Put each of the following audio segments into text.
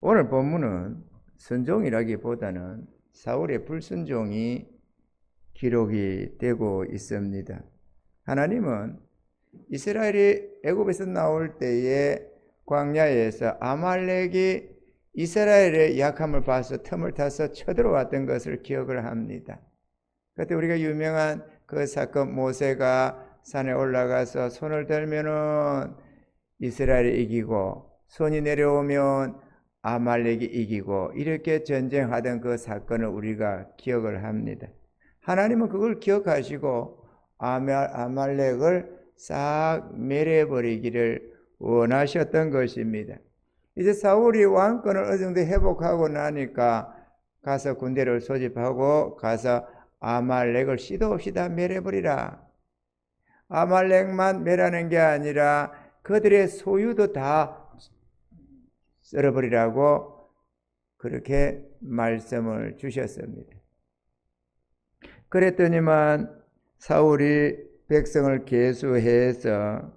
오늘 본문은 순종이라기보다는 사울의 불순종이 기록이 되고 있습니다. 하나님은 이스라엘이 애굽에서 나올 때에 광야에서 아말렉이 이스라엘의 약함을 봐서 틈을 타서 쳐들어왔던 것을 기억을 합니다. 그때 우리가 유명한 그 사건, 모세가 산에 올라가서 손을 들면은 이스라엘이 이기고 손이 내려오면 아말렉이 이기고 이렇게 전쟁하던 그 사건을 우리가 기억을 합니다. 하나님은 그걸 기억하시고 아말렉을 싹 멸해버리기를 원하셨던 것입니다. 이제 사울이 왕권을 어느 정도 회복하고 나니까 가서 군대를 소집하고 가서 아말렉을 시도 없이 다 멸해버리라. 아말렉만 멸하는 게 아니라 그들의 소유도 다 썰어버리라고 그렇게 말씀을 주셨습니다. 그랬더니만 사울이 백성을 계수해서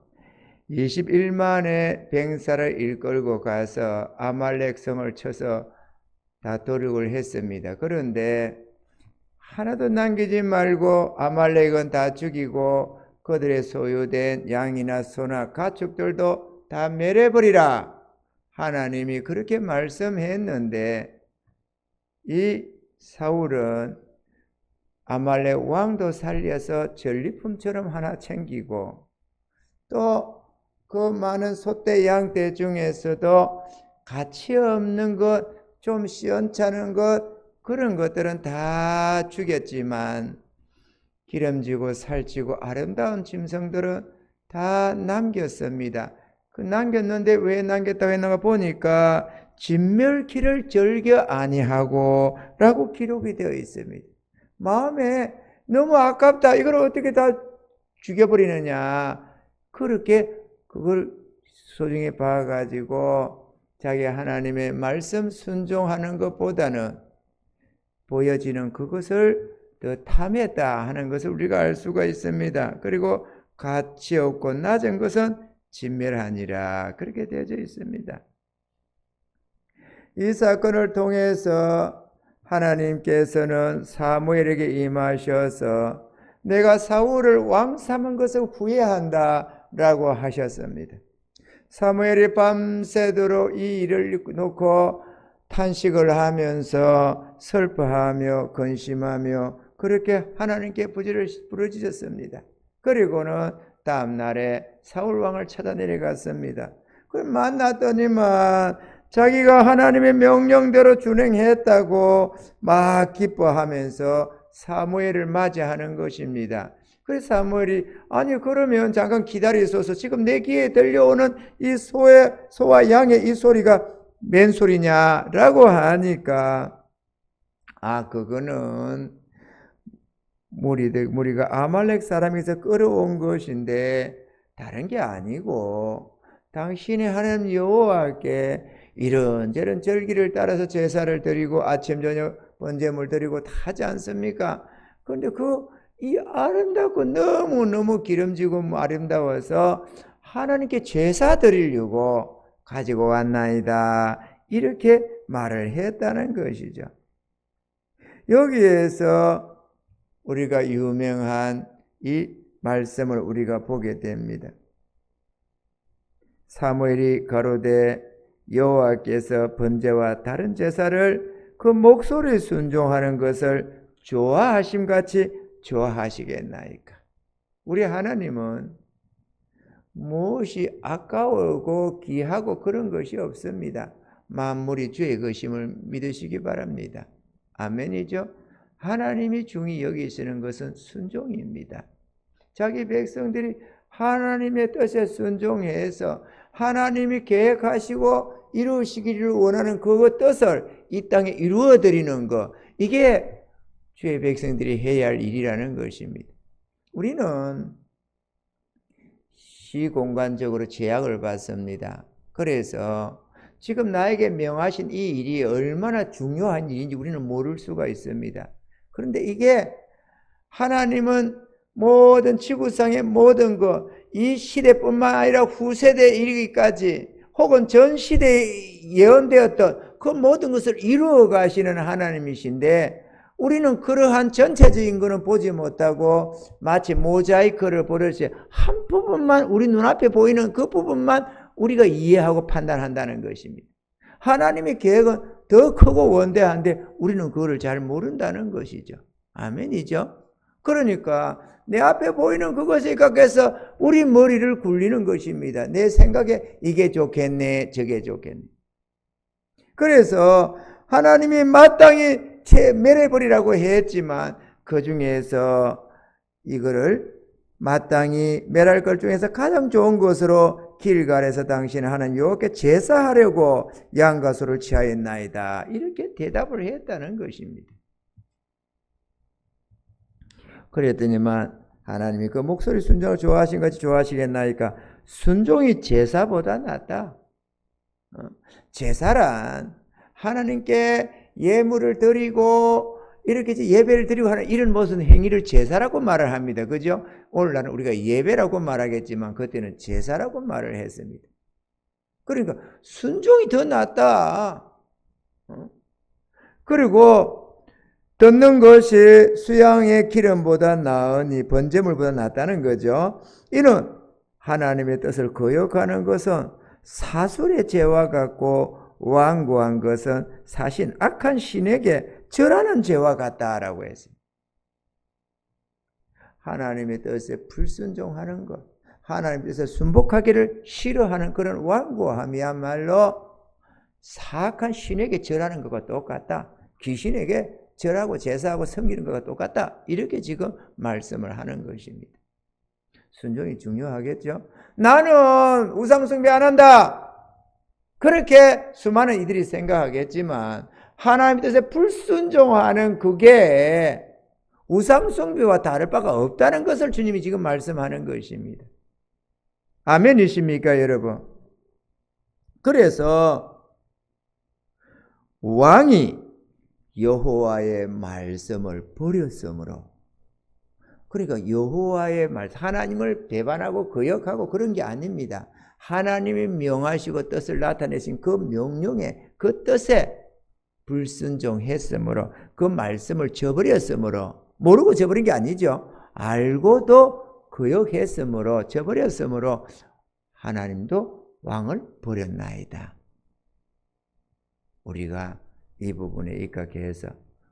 21만의 병사를 이끌고 가서 아말렉 성을 쳐서 다 도륙을 했습니다. 그런데 하나도 남기지 말고 아말렉은 다 죽이고 그들의 소유된 양이나 소나 가축들도 다 멸해버리라. 하나님이 그렇게 말씀했는데 이 사울은 아말렉 왕도 살려서 전리품처럼 하나 챙기고 또 그 많은 소떼 양떼 중에서도 가치 없는 것, 좀 시원찮은 것, 그런 것들은 다 죽였지만 기름지고 살찌고 아름다운 짐승들은 다 남겼습니다. 그 남겼는데 왜 남겼다고 했는가 보니까 진멸키를 즐겨 아니하고 라고 기록이 되어 있습니다. 마음에 너무 아깝다. 이걸 어떻게 다 죽여버리느냐. 그렇게 그걸 소중히 봐가지고 자기 하나님의 말씀 순종하는 것보다는 보여지는 그것을 더 탐했다 하는 것을 우리가 알 수가 있습니다. 그리고 가치 없고 낮은 것은 진멸하니라 그렇게 되어져 있습니다. 이 사건을 통해서 하나님께서는 사무엘에게 임하셔서 내가 사울을 왕 삼은 것을 후회한다 라고 하셨습니다. 사무엘이 밤새도록 이 일을 놓고 탄식을 하면서 슬퍼하며 근심하며 그렇게 하나님께 부르짖었습니다. 그리고는 다음날에 사울왕을 찾아 내려갔습니다. 그걸 만났더니만 자기가 하나님의 명령대로 준행했다고 막 기뻐하면서 사무엘을 맞이하는 것입니다. 그래서 사무엘이 아니 그러면 잠깐 기다리소서. 지금 내 귀에 들려오는 이 소와 양의 이 소리가 맨 소리냐라고 하니까 그거는 무리가 아말렉 사람에서 끌어온 것인데 다른 게 아니고 당신의 하나님 여호와께 이런저런 절기를 따라서 제사를 드리고 아침 저녁 번제물 드리고 다 하지 않습니까? 그런데 이 아름답고 너무너무 기름지고 아름다워서 하나님께 제사 드리려고 가지고 왔나이다. 이렇게 말을 했다는 것이죠. 여기에서 우리가 유명한 이 말씀을 우리가 보게 됩니다. 사무엘이 가로되 여호와께서 번제와 다른 제사를 그 목소리 순종하는 것을 좋아하심같이 좋아하시겠나이까. 우리 하나님은 무엇이 아까우고 귀하고 그런 것이 없습니다. 만물이 주의 것임을 믿으시기 바랍니다. 아멘이죠. 하나님이 중히 여기시는 것은 순종입니다. 자기 백성들이 하나님의 뜻에 순종해서 하나님이 계획하시고 이루시기를 원하는 그 뜻을 이 땅에 이루어드리는 것, 이게 주의 백성들이 해야 할 일이라는 것입니다. 우리는 시공간적으로 제약을 받습니다. 그래서 지금 나에게 명하신 이 일이 얼마나 중요한 일인지 우리는 모를 수가 있습니다. 그런데 이게 하나님은 모든 지구상의 모든 것, 이 시대뿐만 아니라 후세대에 이르기까지 혹은 전 시대에 예언되었던 그 모든 것을 이루어 가시는 하나님이신데 우리는 그러한 전체적인 것은 보지 못하고 마치 모자이크를 보듯이 한 부분만, 우리 눈앞에 보이는 그 부분만 우리가 이해하고 판단한다는 것입니다. 하나님의 계획은 더 크고 원대한데 우리는 그거를 잘 모른다는 것이죠. 아멘이죠. 그러니까 내 앞에 보이는 그것에 각해서 우리 머리를 굴리는 것입니다. 내 생각에 이게 좋겠네, 저게 좋겠네. 그래서 하나님이 마땅히 멸해버리라고 했지만 그 중에서 이거를 마땅히 멸할 것 중에서 가장 좋은 것으로 길갈에서 당신은 하나님 여호와께 제사하려고 양과 소를 취하였나이다. 이렇게 대답을 했다는 것입니다. 그랬더니만 하나님이 그 목소리 순종을 좋아하신 것이 좋아하시겠나이까? 순종이 제사보다 낫다. 제사란 하나님께 예물을 드리고 이렇게 예배를 드리고 하는 이런 무슨 행위를 제사라고 말을 합니다. 그죠? 오늘날은 우리가 예배라고 말하겠지만 그때는 제사라고 말을 했습니다. 그러니까 순종이 더 낫다. 그리고 듣는 것이 수양의 기름보다 나으니 번제물보다 낫다는 거죠. 이는 하나님의 뜻을 거역하는 것은 사술의 죄와 같고 완고한 것은 사신 악한 신에게 절하는 죄와 같다라고 했습니다. 하나님의 뜻에 불순종하는 것, 하나님의 뜻에 순복하기를 싫어하는 그런 완고함이야말로 사악한 신에게 절하는 것과 똑같다. 귀신에게 절하고 제사하고 섬기는 것과 똑같다. 이렇게 지금 말씀을 하는 것입니다. 순종이 중요하겠죠. 나는 우상숭배 안 한다. 그렇게 수많은 이들이 생각하겠지만 하나님의 뜻에 불순종하는 그게 우상숭배와 다를 바가 없다는 것을 주님이 지금 말씀하는 것입니다. 아멘이십니까 여러분? 그래서 왕이 여호와의 말씀을 버렸으므로, 그러니까 여호와의 말씀, 하나님을 배반하고 거역하고 그런 게 아닙니다. 하나님이 명하시고 뜻을 나타내신 그 명령에, 그 뜻에 불순종했으므로, 그 말씀을 저버렸으므로, 모르고 저버린 게 아니죠. 알고도 거역했으므로, 저버렸으므로 하나님도 왕을 버렸나이다. 우리가 이 부분에 입각해서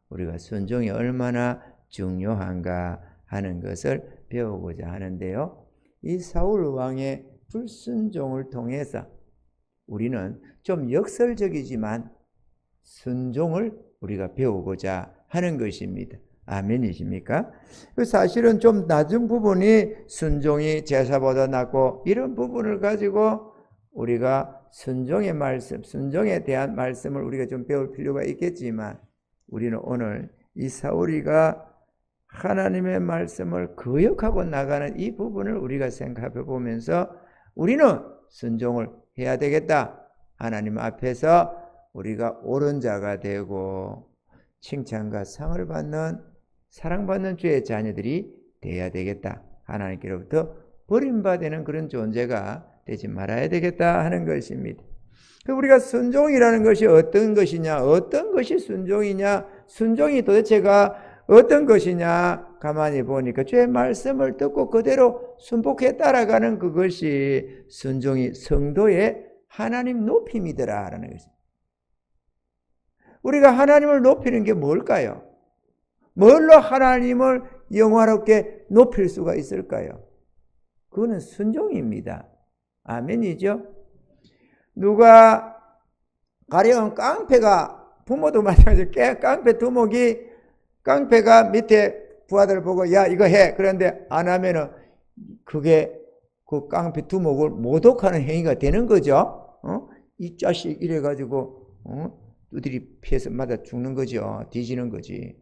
우리가 순종이 얼마나 중요한가 하는 것을 배우고자 하는데요. 이 사울 왕의 불순종을 통해서 우리는 좀 역설적이지만 순종을 우리가 배우고자 하는 것입니다. 아멘이십니까? 사실은 좀 낮은 부분이 순종이 제사보다 낫고 이런 부분을 가지고 우리가 순종의 말씀, 순종에 대한 말씀을 우리가 좀 배울 필요가 있겠지만 우리는 오늘 이 사울이가 하나님의 말씀을 거역하고 나가는 이 부분을 우리가 생각해 보면서 우리는 순종을 해야 되겠다. 하나님 앞에서 우리가 옳은 자가 되고 칭찬과 상을 받는, 사랑받는 주의 자녀들이 되어야 되겠다. 하나님께로부터 버림받는 그런 존재가 되지 말아야 되겠다 하는 것입니다. 우리가 순종이라는 것이 어떤 것이냐, 어떤 것이 순종이냐, 순종이 도대체가 어떤 것이냐, 가만히 보니까 주의 말씀을 듣고 그대로 순복해 따라가는 그것이 순종이 성도의 하나님 높임이더라 라는 것입니다. 우리가 하나님을 높이는 게 뭘까요? 뭘로 하나님을 영화롭게 높일 수가 있을까요? 그거는 순종입니다. 아멘이죠? 누가 가령 깡패가, 부모도 마찬가지로 깡패 두목이, 깡패가 밑에 부하들 보고 야 이거 해, 그런데 안 하면은 그게 그 깡패 두목을 모독하는 행위가 되는 거죠. 이 자식 이래가지고 두드리 피해서 맞아 죽는 거죠. 뒤지는 거지.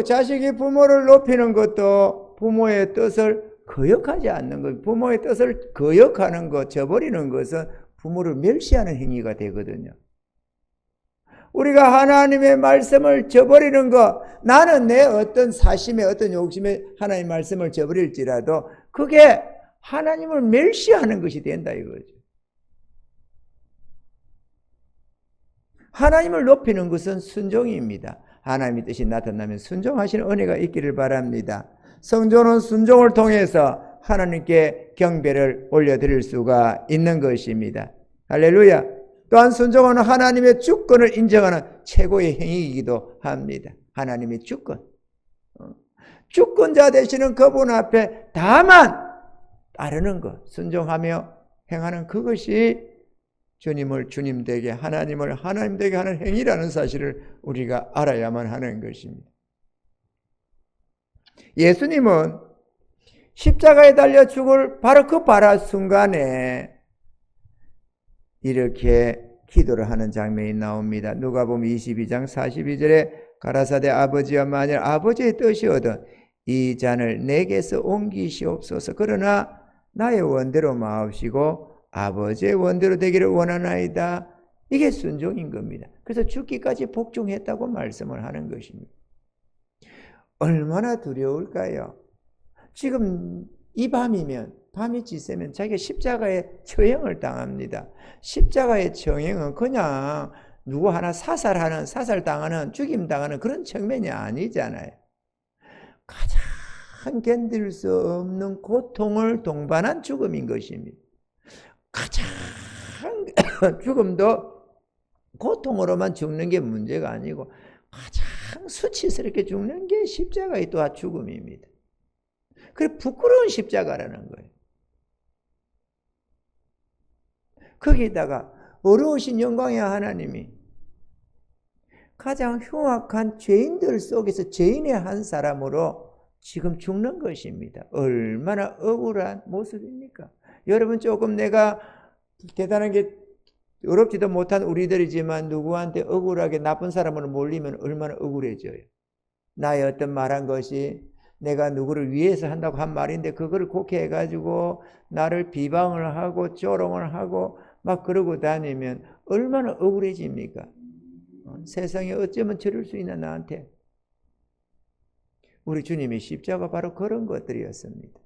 자식이 부모를 높이는 것도 부모의 뜻을 거역하지 않는 것, 부모의 뜻을 거역하는 것, 저버리는 것은 부모를 멸시하는 행위가 되거든요. 우리가 하나님의 말씀을 저버리는 것, 나는 내 어떤 사심에, 어떤 욕심에 하나님의 말씀을 저버릴지라도 그게 하나님을 멸시하는 것이 된다 이거죠. 하나님을 높이는 것은 순종입니다. 하나님의 뜻이 나타나면 순종하시는 은혜가 있기를 바랍니다. 성도는 순종을 통해서 하나님께 경배를 올려드릴 수가 있는 것입니다. 할렐루야. 또한 순종은 하나님의 주권을 인정하는 최고의 행위이기도 합니다. 하나님의 주권. 주권자 되시는 그분 앞에 다만 따르는 것, 순종하며 행하는 그것이 주님을 주님 되게, 하나님을 하나님 되게 하는 행위라는 사실을 우리가 알아야만 하는 것입니다. 예수님은 십자가에 달려 죽을 바로 그 순간에 이렇게 기도를 하는 장면이 나옵니다. 누가복음 22장 42절에 가라사대 아버지여, 만일 아버지의 뜻이거든 이 잔을 내게서 옮기시옵소서. 그러나 나의 원대로 마옵시고 아버지의 원대로 되기를 원하나이다. 이게 순종인 겁니다. 그래서 죽기까지 복종했다고 말씀을 하는 것입니다. 얼마나 두려울까요? 지금 이 밤이 지새면 자기가 십자가에 처형을 당합니다. 십자가의 처형은 그냥 누구 하나 사살당하는, 죽임당하는 그런 측면이 아니잖아요. 가장 견딜 수 없는 고통을 동반한 죽음인 것입니다. 가장 죽음도 고통으로만 죽는 게 문제가 아니고 가장 수치스럽게 죽는 게 십자가의 또한 죽음입니다. 그래 부끄러운 십자가라는 거예요. 거기다가 어려우신 영광의 하나님이 가장 흉악한 죄인들 속에서 죄인의 한 사람으로 지금 죽는 것입니다. 얼마나 억울한 모습입니까? 여러분, 조금 내가 대단한 게 어렵지도 못한 우리들이지만 누구한테 억울하게 나쁜 사람으로 몰리면 얼마나 억울해져요. 나의 어떤 말한 것이 내가 누구를 위해서 한다고 한 말인데 그거를 곡해가지고 나를 비방을 하고 조롱을 하고 막 그러고 다니면 얼마나 억울해집니까? 세상에 어쩌면 저럴 수 있나 나한테. 우리 주님의 십자가 바로 그런 것들이었습니다.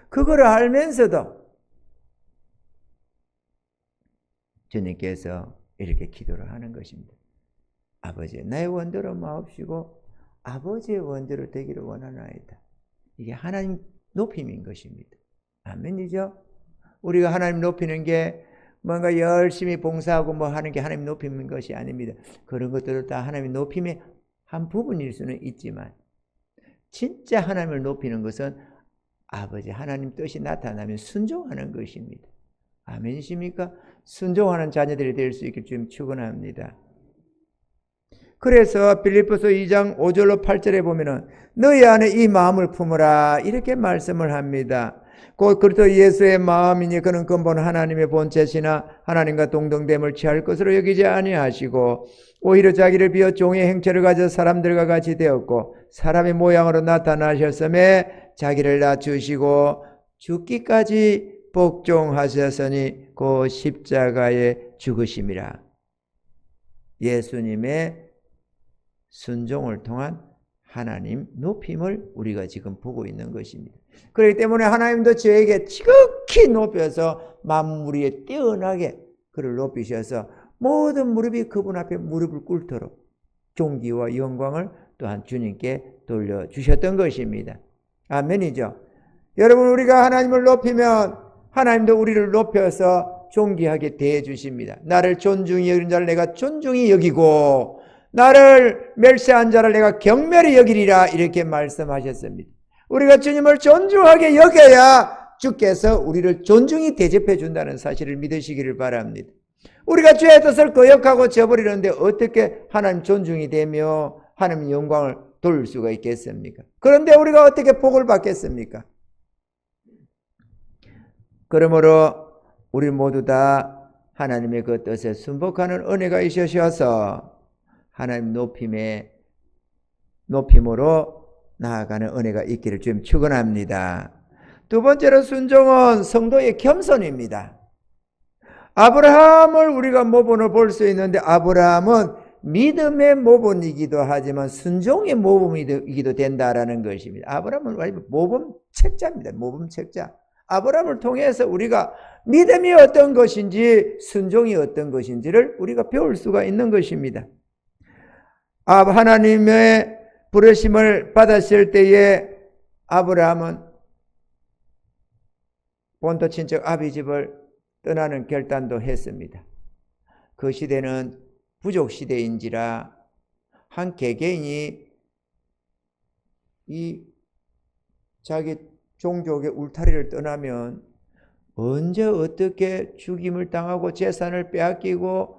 그거를 알면서도 주님께서 이렇게 기도를 하는 것입니다. 아버지, 나의 원대로 마옵시고 아버지의 원대로 되기를 원하나이다. 이게 하나님 높임인 것입니다. 아멘이죠? 우리가 하나님 높이는 게 뭔가 열심히 봉사하고 뭐 하는 게 하나님 높이는 것이 아닙니다. 그런 것들을 다 하나님 높임의 한 부분일 수는 있지만 진짜 하나님을 높이는 것은 아버지 하나님 뜻이 나타나면 순종하는 것입니다. 아멘이십니까? 순종하는 자녀들이 될 수 있게 좀 축원합니다. 그래서 빌립보서 2장 5절로 8절에 보면은 너희 안에 이 마음을 품으라 이렇게 말씀을 합니다. 곧 그리스도 예수의 마음이니 그는 근본 하나님의 본체시나 하나님과 동등됨을 취할 것으로 여기지 아니하시고 오히려 자기를 비워 종의 행체를 가져 사람들과 같이 되었고 사람의 모양으로 나타나셨음에 자기를 낮추시고 죽기까지 복종하셨으니 그 십자가에 죽으심이라. 예수님의 순종을 통한 하나님 높임을 우리가 지금 보고 있는 것입니다. 그렇기 때문에 하나님도 저에게 지극히 높여서 만물 위에 뛰어나게 그를 높이셔서 모든 무릎이 그분 앞에 무릎을 꿇도록 존귀와 영광을 또한 주님께 돌려주셨던 것입니다. 아멘이죠. 여러분, 우리가 하나님을 높이면 하나님도 우리를 높여서 존귀하게 대해주십니다. 나를 존중히 여기는 자를 내가 존중히 여기고 나를 멸시한 자를 내가 경멸히 여기리라 이렇게 말씀하셨습니다. 우리가 주님을 존중하게 여겨야 주께서 우리를 존중히 대접해 준다는 사실을 믿으시기를 바랍니다. 우리가 주의 뜻을 거역하고 저버리는데 어떻게 하나님 존중이 되며 하나님 영광을 돌릴 수가 있겠습니까? 그런데 우리가 어떻게 복을 받겠습니까? 그러므로 우리 모두 다 하나님의 그 뜻에 순복하는 은혜가 있으셔서 하나님 높임으로 나아가는 은혜가 있기를 좀 축원합니다. 두 번째로 순종은 성도의 겸손입니다. 아브라함을 우리가 모본으로 볼 수 있는데 아브라함은 믿음의 모본이기도 하지만 순종의 모범이기도 된다라는 것입니다. 아브라함은 모범책자입니다. 모범책자. 아브라함을 통해서 우리가 믿음이 어떤 것인지 순종이 어떤 것인지를 우리가 배울 수가 있는 것입니다. 하나님의 부르심을 받았을 때에 아브라함은 본토 친척 아비 집을 떠나는 결단도 했습니다. 그 시대는 부족 시대인지라 한 개개인이 이 자기 종족의 울타리를 떠나면 언제 어떻게 죽임을 당하고 재산을 빼앗기고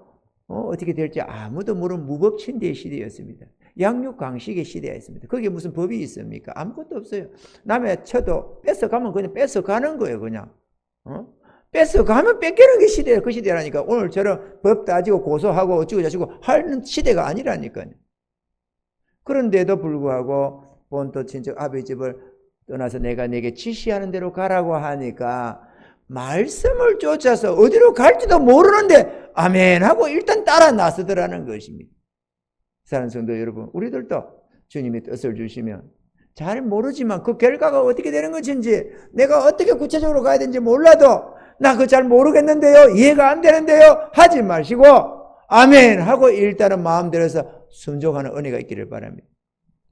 어떻게 될지 아무도 모르는 무법친대의 시대였습니다. 양육강식의 시대였습니다. 거기에 무슨 법이 있습니까? 아무것도 없어요. 남의 쳐도 뺏어가면 그냥 뺏어가는 거예요. 그냥 뺏어가면 뺏기는 게 시대예요. 그 시대라니까. 오늘처럼 법 따지고 고소하고 어쩌고 저쩌고 하는 시대가 아니라니까요. 그런데도 불구하고 본토 친척 아비 집을 떠나서 내가 내게 지시하는 대로 가라고 하니까 말씀을 쫓아서 어디로 갈지도 모르는데 아멘 하고 일단 따라 나서더라는 것입니다. 사랑하는 성도 여러분, 우리들도 주님이 뜻을 주시면 잘 모르지만 그 결과가 어떻게 되는 것인지 내가 어떻게 구체적으로 가야 되는지 몰라도 나 그거 잘 모르겠는데요, 이해가 안 되는데요 하지 마시고 아멘 하고 일단은 마음대로서 순종하는 은혜가 있기를 바랍니다.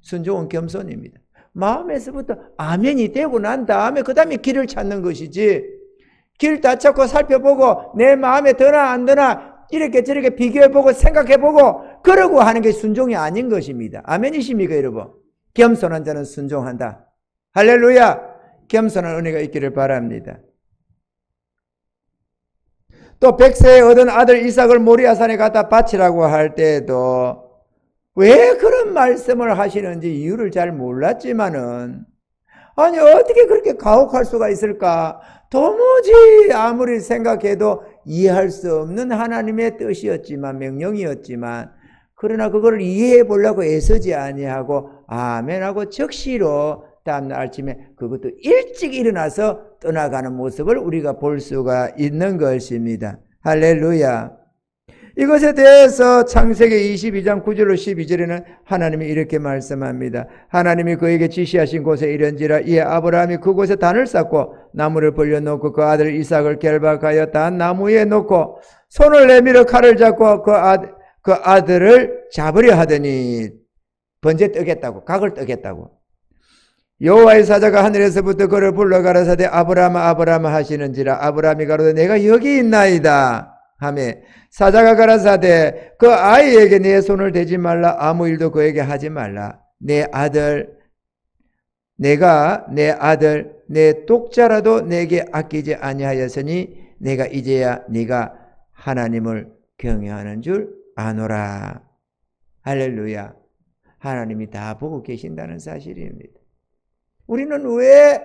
순종은 겸손입니다. 마음에서부터 아멘이 되고 난 다음에 그 다음에 길을 찾는 것이지, 길 다 찾고 살펴보고 내 마음에 드나 안 드나 이렇게 저렇게 비교해보고 생각해보고 그러고 하는 게 순종이 아닌 것입니다. 아멘이십니까 여러분? 겸손한 자는 순종한다. 할렐루야. 겸손한 은혜가 있기를 바랍니다. 또 100세에 얻은 아들 이삭을 모리아산에 갖다 바치라고 할 때에도 왜 그런 말씀을 하시는지 이유를 잘 몰랐지만은, 아니 어떻게 그렇게 가혹할 수가 있을까? 도무지 아무리 생각해도 이해할 수 없는 하나님의 뜻이었지만, 명령이었지만, 그러나 그걸 이해해 보려고 애쓰지 아니하고 아멘하고 적시로 다음날 아침에 그것도 일찍 일어나서 떠나가는 모습을 우리가 볼 수가 있는 것입니다. 할렐루야. 이것에 대해서 창세기 22장 9절로 12절에는 하나님이 이렇게 말씀합니다. 하나님이 그에게 지시하신 곳에 이른지라 이에 아브라함이 그곳에 단을 쌓고 나무를 벌려놓고 그 아들 이삭을 결박하여 단 나무에 놓고 손을 내밀어 칼을 잡고 그 아들을 잡으려 하더니 번제 뜨겠다고, 각을 뜨겠다고. 여호와의 사자가 하늘에서부터 그를 불러 가라사대 아브라함아 아브라함아 하시는지라 아브라함이 가로되 내가 여기 있나이다 하매 사자가 가라사대 그 아이에게 내 손을 대지 말라 아무 일도 그에게 하지 말라 내가 내 아들 내 독자라도 내게 아끼지 아니하였으니 내가 이제야 네가 하나님을 경외하는 줄 아노라. 할렐루야. 하나님이 다 보고 계신다는 사실입니다. 우리는 왜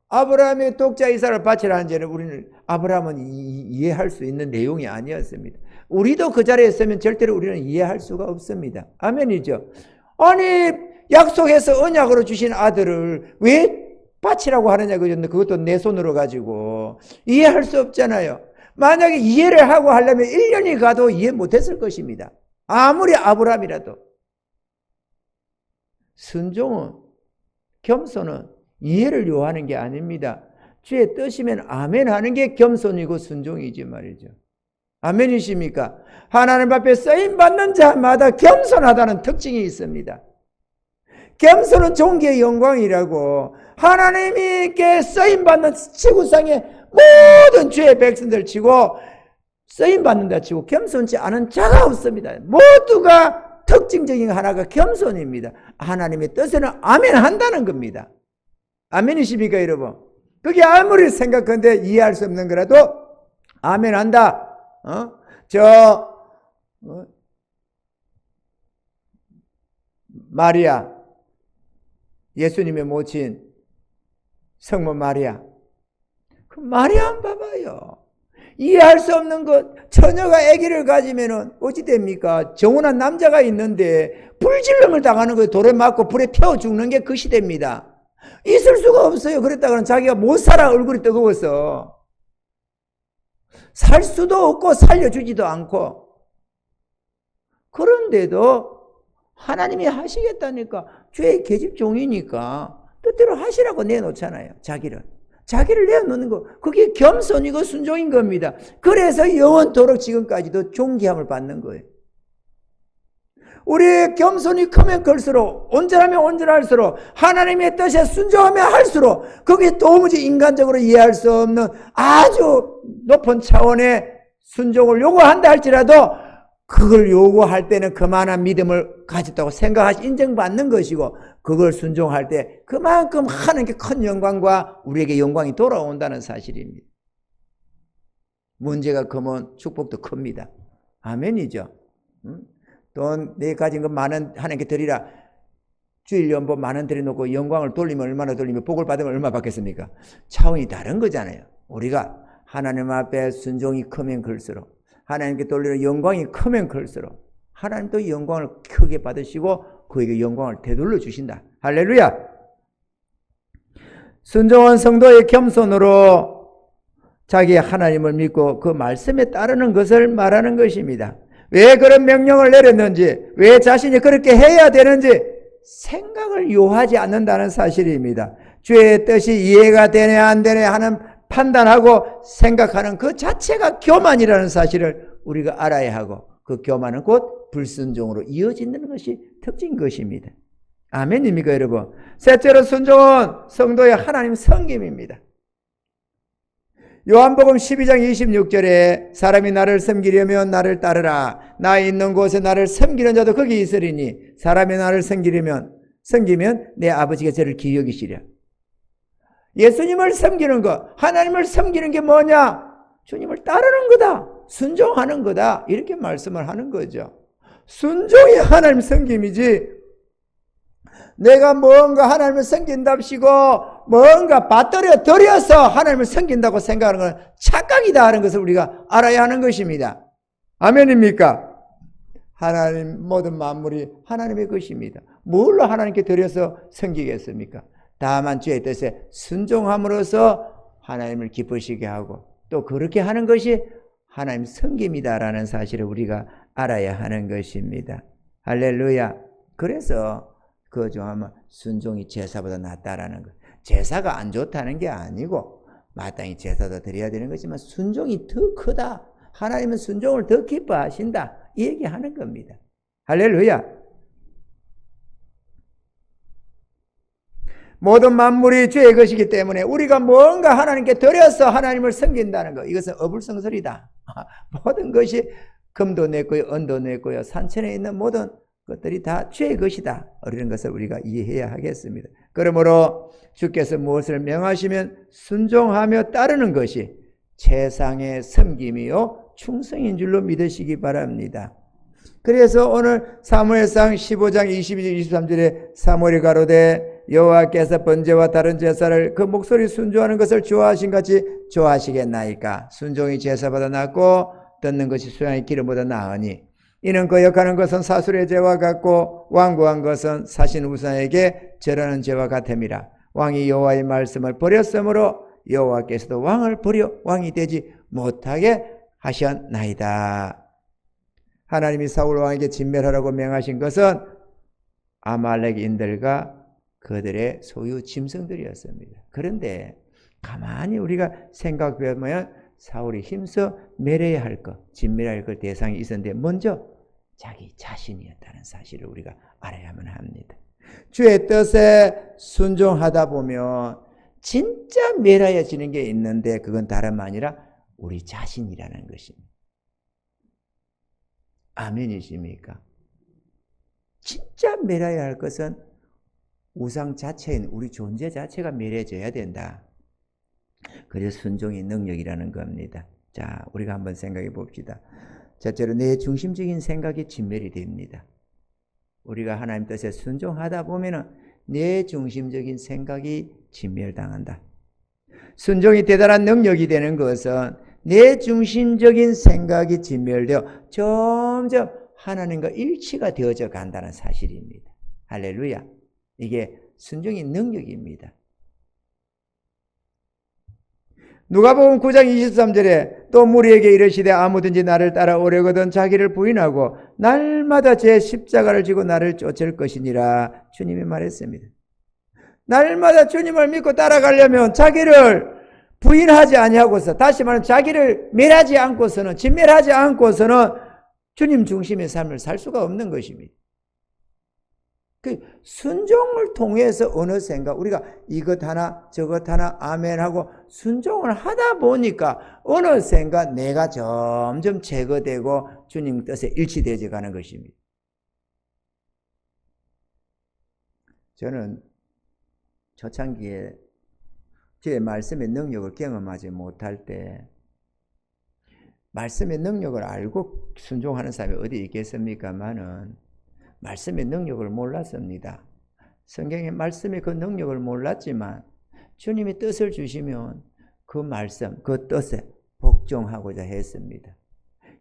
아브라함의 독자 이삭을 바치라는지는 우리는 아브라함은 이해할 수 있는 내용이 아니었습니다. 우리도 그 자리에 있으면 절대로 우리는 이해할 수가 없습니다. 아멘이죠. 아니 약속해서 언약으로 주신 아들을 왜 바치라고 하느냐 그랬는데 그것도 내 손으로 가지고 이해할 수 없잖아요. 만약에 이해를 하고 하려면 1년이 가도 이해 못했을 것입니다. 아무리 아브라함이라도. 순종은, 겸손은 이해를 요하는 게 아닙니다. 주의 뜻이면 아멘 하는 게 겸손이고 순종이지 말이죠. 아멘이십니까? 하나님 앞에 쓰임받는 자마다 겸손하다는 특징이 있습니다. 겸손은 존귀의 영광이라고. 하나님께 쓰임받는 지구상의 모든 주의 백성들 치고 쓰임받는다 치고 겸손치 않은 자가 없습니다. 모두가 특징적인 하나가 겸손입니다. 하나님의 뜻에는 아멘 한다는 겁니다. 아멘이십니까 여러분? 그게 아무리 생각한데 이해할 수 없는 거라도 아멘 한다. 마리아, 예수님의 모친 성모 마리아, 그 마리아 한번 봐봐요. 이해할 수 없는 것. 처녀가 아기를 가지면은 어찌 됩니까? 정혼한 남자가 있는데 불질름을 당하는 거예요. 돌에 맞고 불에 태워 죽는 게 그 시대입니다. 있을 수가 없어요. 그랬다가는 자기가 못 살아. 얼굴이 뜨거워서 살 수도 없고 살려주지도 않고. 그런데도 하나님이 하시겠다니까, 주의 계집 종이니까 뜻대로 하시라고 내놓잖아요. 자기를 자기를 내어놓는 거. 그게 겸손이고 순종인 겁니다. 그래서 영원토록 지금까지도 존귀함을 받는 거예요. 우리의 겸손이 크면 클수록, 온전하면 온전할수록, 하나님의 뜻에 순종하면 할수록, 그게 도무지 인간적으로 이해할 수 없는 아주 높은 차원의 순종을 요구한다 할지라도 그걸 요구할 때는 그만한 믿음을 가졌다고 생각하시 인정받는 것이고, 그걸 순종할 때 그만큼 하나님께 큰 영광과 우리에게 영광이 돌아온다는 사실입니다. 문제가 크면 축복도 큽니다. 아멘이죠. 돈 내 가진 것 많은 하나님께 드리라. 주일 연보 많은 드려놓고 영광을 돌리면 얼마나 돌리면 복을 받으면 얼마 받겠습니까? 차원이 다른 거잖아요. 우리가 하나님 앞에 순종이 크면 클수록, 하나님께 돌리는 영광이 크면 클수록 하나님도 영광을 크게 받으시고 그에게 영광을 되돌려 주신다. 할렐루야. 순종한 성도의 겸손으로 자기 하나님을 믿고 그 말씀에 따르는 것을 말하는 것입니다. 왜 그런 명령을 내렸는지, 왜 자신이 그렇게 해야 되는지 생각을 요하지 않는다는 사실입니다. 주의 뜻이 이해가 되네 안 되네 하는 판단하고 생각하는 그 자체가 교만이라는 사실을 우리가 알아야 하고, 그 교만은 곧 불순종으로 이어지는 것이 특징인 것입니다. 아멘입니까 여러분? 셋째로 순종은 성도의 하나님 섬김입니다. 요한복음 12장 26절에 사람이 나를 섬기려면 나를 따르라. 나 있는 곳에 나를 섬기는 자도 거기 있으리니 사람이 나를 섬기면 내 아버지가 저를 기여기시랴. 예수님을 섬기는 것, 하나님을 섬기는 게 뭐냐? 주님을 따르는 거다. 순종하는 거다. 이렇게 말씀을 하는 거죠. 순종이 하나님 섬김이지, 내가 뭔가 하나님을 섬긴답시고 뭔가 받들여서 하나님을 섬긴다고 생각하는 건 착각이다 하는 것을 우리가 알아야 하는 것입니다. 아멘입니까? 하나님 모든 만물이 하나님의 것입니다. 뭘로 하나님께 드려서 섬기겠습니까? 다만 주의 뜻에 순종함으로써 하나님을 기쁘시게 하고, 또 그렇게 하는 것이 하나님 섬김이다라는 사실을 우리가 알아야 하는 것입니다. 할렐루야. 그래서 거주하면 순종이 제사보다 낫다라는 것. 제사가 안 좋다는 게 아니고 마땅히 제사도 드려야 되는 거지만 순종이 더 크다. 하나님은 순종을 더 기뻐하신다. 이 얘기하는 겁니다. 할렐루야. 모든 만물이 주의 것이기 때문에 우리가 뭔가 하나님께 드려서 하나님을 섬긴다는 것, 이것은 어불성설이다. 모든 것이 금도 내 거요, 은도 내 거요, 산천에 있는 모든 것들이 다 주의 것이다. 이런 것을 우리가 이해해야 하겠습니다. 그러므로 주께서 무엇을 명하시면 순종하며 따르는 것이 최상의 섬김이요 충성인 줄로 믿으시기 바랍니다. 그래서 오늘 사무엘상 15장 22절 23절에 사무엘이 가로되 여호와께서 번제와 다른 제사를 그 목소리 순종하는 것을 좋아하신 같이 좋아하시겠나이까. 순종이 제사보다 낫고 듣는 것이 수양의 기름보다 나으니 이는 거역하는 것은 사술의 죄와 같고 완고한 것은 사신 우상에게 절하는 죄와 같음이라. 왕이 여호와의 말씀을 버렸으므로 여호와께서도 왕을 버려 왕이 되지 못하게 하셨나이다. 하나님이 사울 왕에게 진멸하라고 명하신 것은 아말렉인들과 그들의 소유 짐승들이었습니다. 그런데 가만히 우리가 생각해보면 사울이 힘써 멸해야 할 것, 진멸할 것 대상이 있었는데 먼저 자기 자신이었다는 사실을 우리가 알아야만 합니다. 주의 뜻에 순종하다 보면 진짜 멸하여지는 게 있는데 그건 다름 아니라 우리 자신이라는 것입니다. 아멘이십니까? 진짜 멸해야 할 것은 우상 자체인 우리 존재 자체가 멸해져야 된다. 그래서 순종의 능력이라는 겁니다. 자, 우리가 한번 생각해 봅시다. 첫째로 내 중심적인 생각이 진멸이 됩니다. 우리가 하나님 뜻에 순종하다 보면은 내 중심적인 생각이 진멸당한다. 순종이 대단한 능력이 되는 것은 내 중심적인 생각이 진멸되어 점점 하나님과 일치가 되어져 간다는 사실입니다. 할렐루야. 이게 순종의 능력입니다. 누가복음 9장 23절에 또 무리에게 이르시되 아무든지 나를 따라오려거든 자기를 부인하고 날마다 제 십자가를 지고 나를 쫓을 것이니라 주님이 말했습니다. 날마다 주님을 믿고 따라가려면 자기를 부인하지 아니하고서, 다시 말하면 자기를 멸하지 않고서는, 진멸하지 않고서는 주님 중심의 삶을 살 수가 없는 것입니다. 그 순종을 통해서 어느샌가 우리가 이것 하나 저것 하나 아멘하고 순종을 하다 보니까 어느샌가 내가 점점 제거되고 주님 뜻에 일치되어 가는 것입니다. 저는 초창기에 주의 말씀의 능력을 경험하지 못할 때 말씀의 능력을 알고 순종하는 사람이 어디 있겠습니까마는 말씀의 능력을 몰랐습니다. 성경의 말씀의 그 능력을 몰랐지만 주님이 뜻을 주시면 그 말씀, 그 뜻에 복종하고자 했습니다.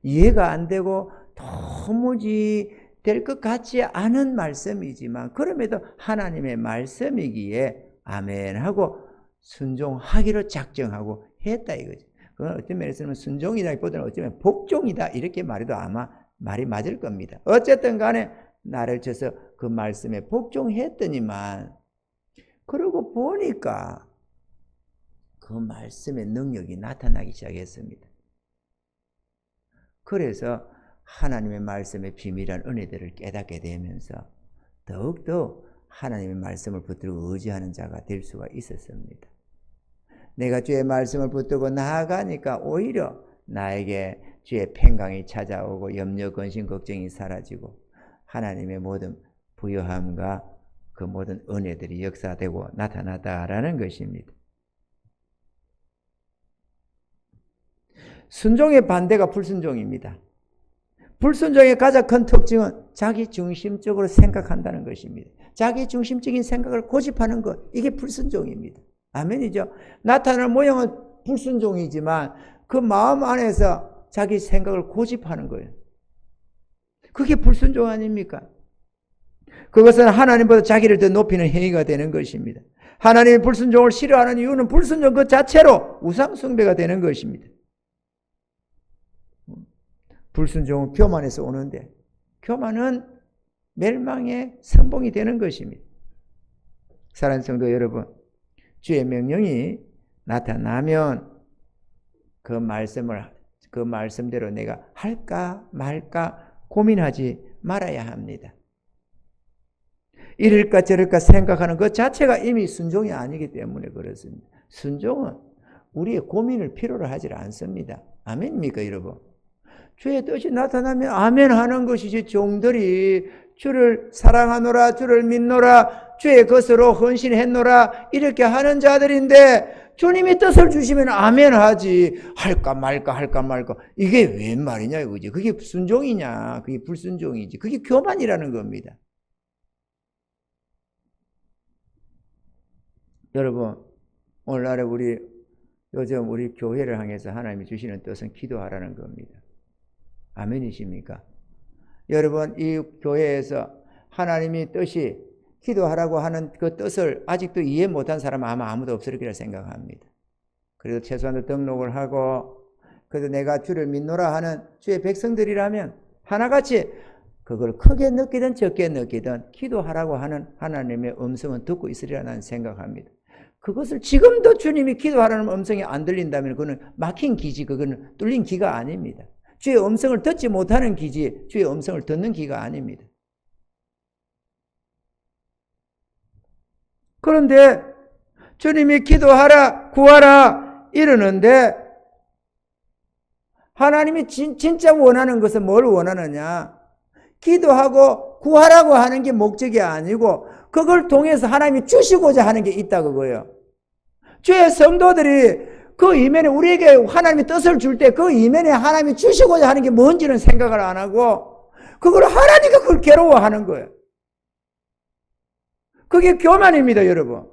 이해가 안 되고 도무지 될 것 같지 않은 말씀이지만 그럼에도 하나님의 말씀이기에 아멘 하고 순종하기로 작정하고 했다 이거죠. 그건 어떤 면에서는 순종이라기보다는 어쩌면 복종이다 이렇게 말해도 아마 말이 맞을 겁니다. 어쨌든 간에 나를 쳐서 그 말씀에 복종했더니만 그러고 보니까 그 말씀의 능력이 나타나기 시작했습니다. 그래서 하나님의 말씀의 비밀한 은혜들을 깨닫게 되면서 더욱더 하나님의 말씀을 붙들고 의지하는 자가 될 수가 있었습니다. 내가 주의 말씀을 붙들고 나아가니까 오히려 나에게 주의 평강이 찾아오고 염려, 근심, 걱정이 사라지고 하나님의 모든 부요함과 그 모든 은혜들이 역사되고 나타나다라는 것입니다. 순종의 반대가 불순종입니다. 불순종의 가장 큰 특징은 자기 중심적으로 생각한다는 것입니다. 자기 중심적인 생각을 고집하는 것, 이게 불순종입니다. 아멘이죠. 나타나는 모양은 불순종이지만 그 마음 안에서 자기 생각을 고집하는 거예요. 그게 불순종 아닙니까? 그것은 하나님보다 자기를 더 높이는 행위가 되는 것입니다. 하나님의 불순종을 싫어하는 이유는 불순종 그 자체로 우상숭배가 되는 것입니다. 불순종은 교만에서 오는데 교만은 멸망의 선봉이 되는 것입니다. 사랑하는 성도 여러분, 주의 명령이 나타나면 그 말씀대로 내가 할까 말까 고민하지 말아야 합니다. 이럴까 저럴까 생각하는 것 자체가 이미 순종이 아니기 때문에 그렇습니다. 순종은 우리의 고민을 필요로 하지 않습니다. 아멘입니까 여러분? 주의 뜻이 나타나면 아멘 하는 것이지 종들이 주를 사랑하노라 주를 믿노라 주의 것으로 헌신했노라 이렇게 하는 자들인데 주님이 뜻을 주시면 아멘 하지 할까 말까 이게 웬 말이냐 이거지. 그게 순종이냐 그게 불순종이지. 그게 교만이라는 겁니다. 여러분 오늘날에 요즘 우리 교회를 향해서 하나님이 주시는 뜻은 기도하라는 겁니다. 아멘이십니까? 여러분 이 교회에서 하나님이 뜻이 기도하라고 하는 그 뜻을 아직도 이해 못한 사람은 아마 아무도 없을 거라 생각합니다. 그래도 최소한 등록을 하고 그래도 내가 주를 믿노라 하는 주의 백성들이라면 하나같이 그걸 크게 느끼든 적게 느끼든 기도하라고 하는 하나님의 음성은 듣고 있으리라 나는 생각합니다. 그것을 지금도 주님이 기도하라는 음성이 안 들린다면 그거는 막힌 귀지, 그거는 뚫린 귀가 아닙니다. 주의 음성을 듣지 못하는 귀지, 주의 음성을 듣는 귀가 아닙니다. 그런데 주님이 기도하라, 구하라 이러는데 하나님이 진짜 원하는 것은 뭘 원하느냐? 기도하고 구하라고 하는 게 목적이 아니고 그걸 통해서 하나님이 주시고자 하는 게 있다 그거예요. 주의 성도들이 그 이면에 우리에게 하나님이 뜻을 줄 때 그 이면에 하나님이 주시고자 하는 게 뭔지는 생각을 안 하고 그걸 하나님이 그걸 괴로워하는 거예요. 그게 교만입니다, 여러분.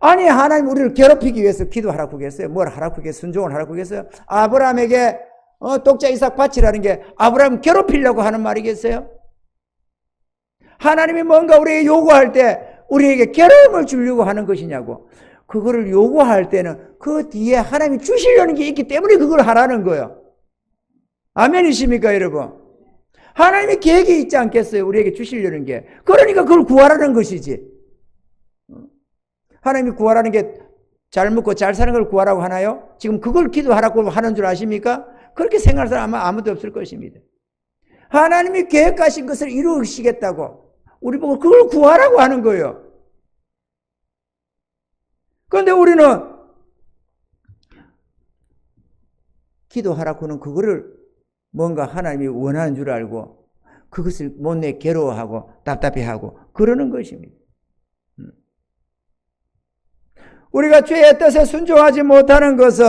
아니 하나님 우리를 괴롭히기 위해서 기도하라고 그랬어요. 뭘 하라고 그랬어요? 순종을 하라고 그랬어요? 아브라함에게 독자 이삭 바치라는 게 아브라함 괴롭히려고 하는 말이겠어요? 하나님이 뭔가 우리에게 요구할 때 우리에게 괴로움을 주려고 하는 것이냐고. 그거를 요구할 때는 그 뒤에 하나님이 주시려는 게 있기 때문에 그걸 하라는 거예요. 아멘이십니까 여러분? 하나님의 계획이 있지 않겠어요? 우리에게 주시려는 게. 그러니까 그걸 구하라는 것이지. 하나님이 구하라는 게 잘 먹고 잘 사는 걸 구하라고 하나요? 지금 그걸 기도하라고 하는 줄 아십니까? 그렇게 생각할 사람 아마 아무도 없을 것입니다. 하나님이 계획하신 것을 이루시겠다고 우리 보고 그걸 구하라고 하는 거예요. 그런데 우리는 기도하라고는 그거를 뭔가 하나님이 원하는 줄 알고 그것을 못내 괴로워하고 답답해하고 그러는 것입니다. 우리가 죄의 뜻에 순종하지 못하는 것은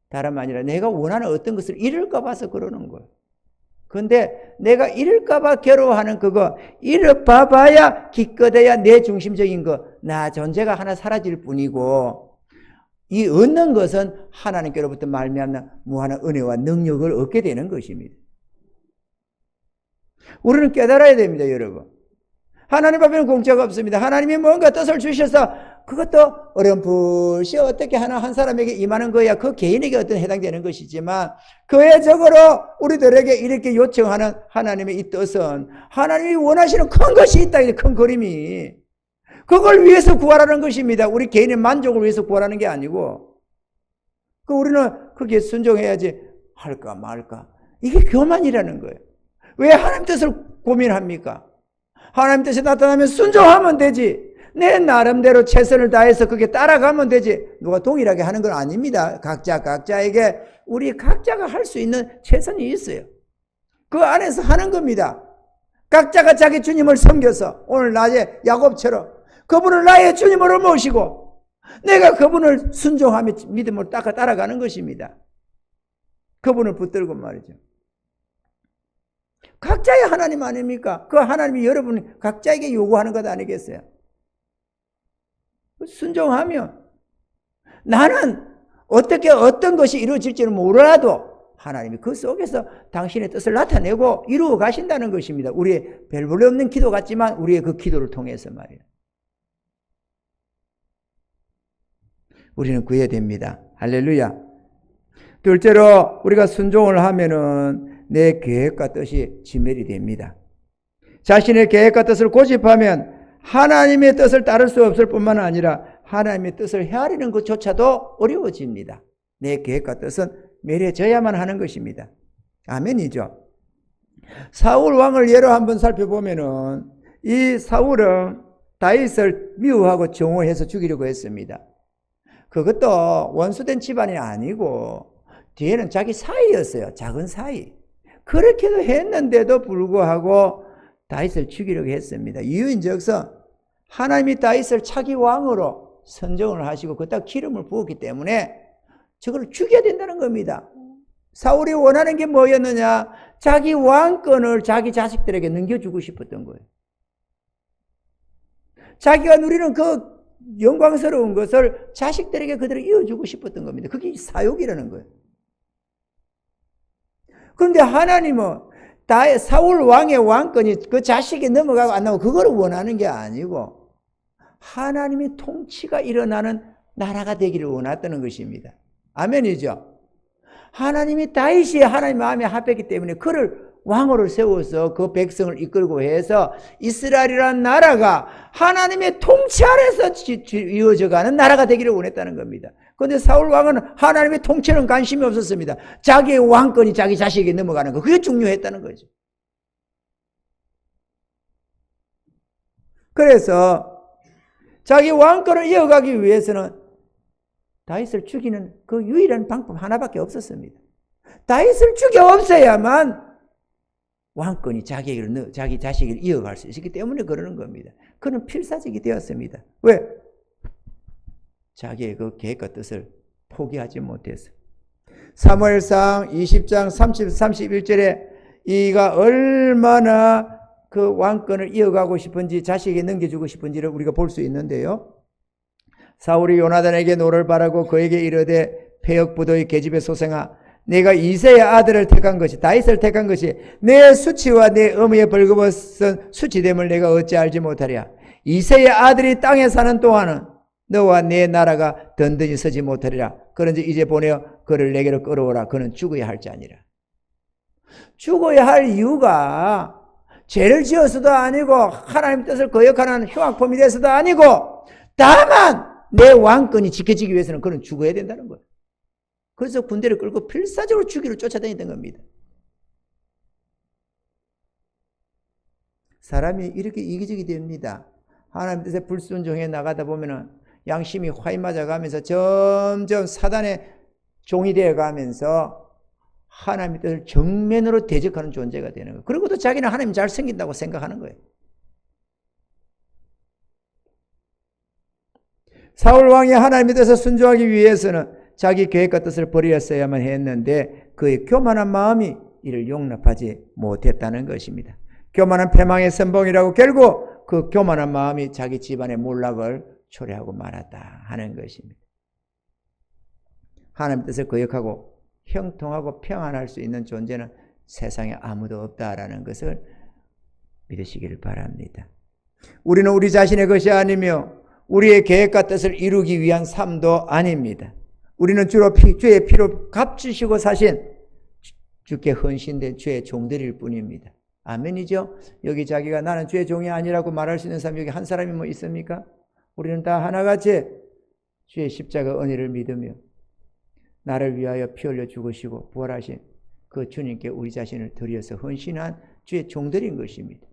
다름 아니라 내가 원하는 어떤 것을 잃을까 봐서 그러는 거예요. 그런데 내가 잃을까 봐 괴로워하는 그거 잃어봐야 기껏해야 내 중심적인 거 나 존재가 하나 사라질 뿐이고 이 얻는 것은 하나님께로부터 말미암는 무한한 은혜와 능력을 얻게 되는 것입니다. 우리는 깨달아야 됩니다, 여러분. 하나님 앞에는 공짜가 없습니다. 하나님이 뭔가 뜻을 주셔서 그것도 어렴풋이 어떻게 하나 한 사람에게 임하는 거야 그 개인에게 어떤 해당되는 것이지만 그 외적으로 우리들에게 이렇게 요청하는 하나님의 이 뜻은 하나님이 원하시는 큰 것이 있다, 큰 그림이. 그걸 위해서 구하라는 것입니다. 우리 개인의 만족을 위해서 구하라는 게 아니고 우리는 거기에 순종해야지 할까 말까 이게 교만이라는 거예요. 왜 하나님 뜻을 고민합니까? 하나님 뜻이 나타나면 순종하면 되지. 내 나름대로 최선을 다해서 그게 따라가면 되지. 누가 동일하게 하는 건 아닙니다. 각자에게 우리 각자가 할 수 있는 최선이 있어요. 그 안에서 하는 겁니다. 각자가 자기 주님을 섬겨서 오늘 낮에 야곱처럼 그분을 나의 주님으로 모시고 내가 그분을 순종하며 믿음으로 따라가는 것입니다. 그분을 붙들고 말이죠. 각자의 하나님 아닙니까? 그 하나님이 여러분이 각자에게 요구하는 것 아니겠어요? 순종하면 나는 어떻게 어떤 것이 이루어질지는 몰라도 하나님이 그 속에서 당신의 뜻을 나타내고 이루어 가신다는 것입니다. 우리의 별 볼일 없는 기도 같지만 우리의 그 기도를 통해서 말이에요. 우리는 구해야 됩니다. 할렐루야. 둘째로 우리가 순종을 하면은 내 계획과 뜻이 지멸이 됩니다. 자신의 계획과 뜻을 고집하면 하나님의 뜻을 따를 수 없을 뿐만 아니라 하나님의 뜻을 헤아리는 것조차도 어려워집니다. 내 계획과 뜻은 멸해져야만 하는 것입니다. 아멘이죠. 사울 왕을 예로 한번 살펴보면은 이 사울은 다윗을 미워하고 정오해서 죽이려고 했습니다. 그것도 원수된 집안이 아니고 뒤에는 자기 사이였어요. 작은 사이. 그렇게도 했는데도 불구하고 다윗을 죽이려고 했습니다. 이유인즉슨 하나님이 다윗을 차기 왕으로 선정을 하시고 그따 기름을 부었기 때문에 저걸 죽여야 된다는 겁니다. 사울이 원하는 게 뭐였느냐? 자기 왕권을 자기 자식들에게 넘겨주고 싶었던 거예요. 자기가 누리는 그 영광스러운 것을 자식들에게 그대로 이어주고 싶었던 겁니다. 그게 사욕이라는 거예요. 그런데 하나님은 사울 왕의 왕권이 그 자식이 넘어가고 안 나오고 그걸 원하는 게 아니고 하나님의 통치가 일어나는 나라가 되기를 원했다는 것입니다. 아멘이죠. 하나님이 다윗이 하나님 마음에 합했기 때문에 그를 왕으로 세워서 그 백성을 이끌고 해서 이스라엘이라는 나라가 하나님의 통치 아래서 이어져가는 나라가 되기를 원했다는 겁니다. 그런데 사울 왕은 하나님의 통치는 관심이 없었습니다. 자기의 왕권이 자기 자식에게 넘어가는 거, 그게 중요했다는 거죠. 그래서 자기 왕권을 이어가기 위해서는 다윗을 죽이는 그 유일한 방법 하나밖에 없었습니다. 다윗을 죽여 없애야만 왕권이 자기 자식에게 이어갈 수 있기 때문에 그러는 겁니다. 그는 필사적이 되었습니다. 왜? 자기의 그 계획과 뜻을 포기하지 못해서. 사무엘상 20장 31절에 이가 얼마나 그 왕권을 이어가고 싶은지 자식에게 넘겨주고 싶은지를 우리가 볼 수 있는데요. 사울이 요나단에게 노를 바라고 그에게 이르되 폐역부도의 계집의 소생아 내가 이새의 아들을 택한 것이 다윗을 택한 것이 내 수치와 내 어미의 벌거벗은 수치됨을 내가 어찌 알지 못하랴. 이새의 아들이 땅에 사는 동안은 너와 내 나라가 든든히 서지 못하리라. 그런지 이제 보내어 그를 내게로 끌어오라. 그는 죽어야 할지 아니라. 죽어야 할 이유가 죄를 지어서도 아니고 하나님 뜻을 거역하는 흉악범이 돼서도 아니고 다만 내 왕권이 지켜지기 위해서는 그는 죽어야 된다는 거예요. 그래서 군대를 끌고 필사적으로 죽이러 쫓아다니던 겁니다. 사람이 이렇게 이기적이 됩니다. 하나님 뜻에 불순종해 나가다 보면은 양심이 화이 맞아가면서 점점 사단의 종이 되어가면서 하나님의 뜻을 정면으로 대적하는 존재가 되는 거예요. 그리고 또 자기는 하나님 잘 생긴다고 생각하는 거예요. 사울 왕이 하나님의 뜻에 순종하기 위해서는 자기 계획과 뜻을 버렸어야만 했는데 그의 교만한 마음이 이를 용납하지 못했다는 것입니다. 교만한 패망의 선봉이라고 결국 그 교만한 마음이 자기 집안의 몰락을 초래하고 말았다 하는 것입니다. 하나님의 뜻을 거역하고 형통하고 평안할 수 있는 존재는 세상에 아무도 없다라는 것을 믿으시기를 바랍니다. 우리는 우리 자신의 것이 아니며 우리의 계획과 뜻을 이루기 위한 삶도 아닙니다. 우리는 주로 주의 피로 값주시고 사신 주께 헌신된 주의 종들일 뿐입니다. 아멘이죠? 여기 자기가 나는 주의 종이 아니라고 말할 수 있는 사람 여기 한 사람이 뭐 있습니까? 우리는 다 하나같이 주의 십자가 은혜를 믿으며 나를 위하여 피 흘려 죽으시고 부활하신 그 주님께 우리 자신을 드려서 헌신한 주의 종들인 것입니다.